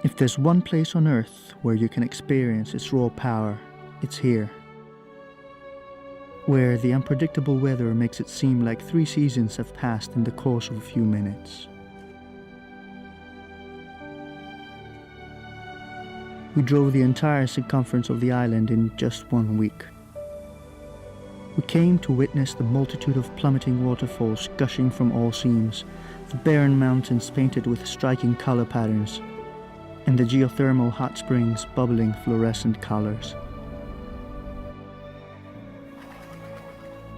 If there's one place on Earth where you can experience its raw power, it's here. Where the unpredictable weather makes it seem like 3 seasons have passed in the course of a few minutes. We drove the entire circumference of the island in just 1 week. We came to witness the multitude of plummeting waterfalls gushing from all seams, the barren mountains painted with striking color patterns, and the geothermal hot springs bubbling fluorescent colors.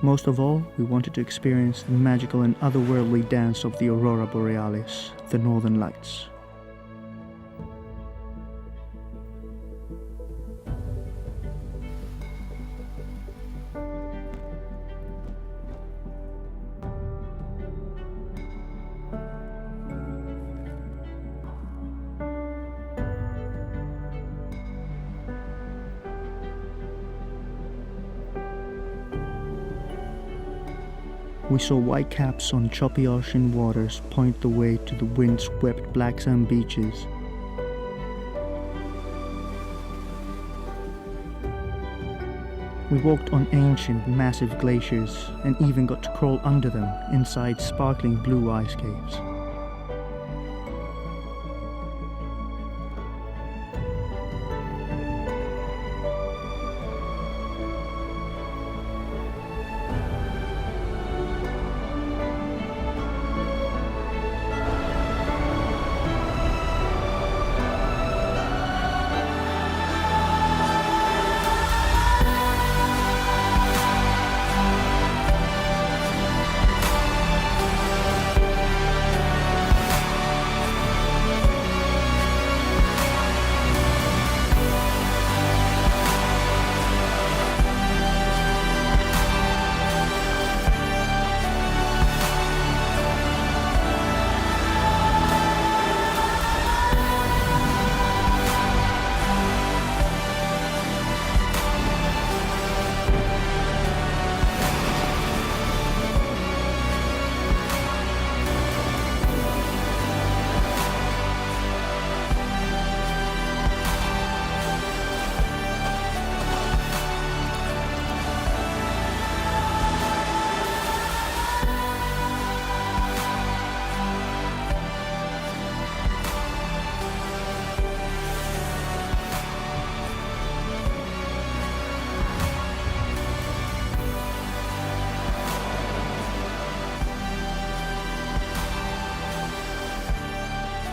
Most of all, we wanted to experience the magical and otherworldly dance of the Aurora Borealis, the Northern Lights. We saw whitecaps on choppy ocean waters point the way to the wind-swept black sand beaches. We walked on ancient, massive glaciers and even got to crawl under them inside sparkling blue ice caves.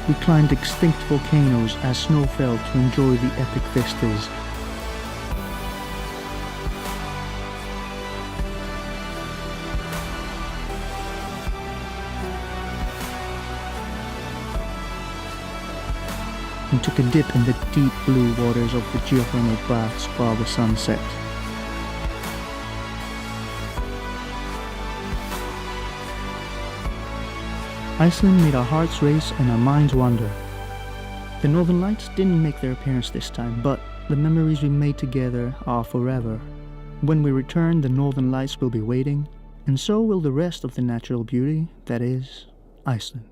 We climbed extinct volcanoes as snow fell to enjoy the epic vistas. And took a dip in the deep blue waters of the geothermal baths while the sun set. Iceland made our hearts race and our minds wander. The Northern Lights didn't make their appearance this time, but the memories we made together are forever. When we return, the Northern Lights will be waiting, and so will the rest of the natural beauty that is Iceland.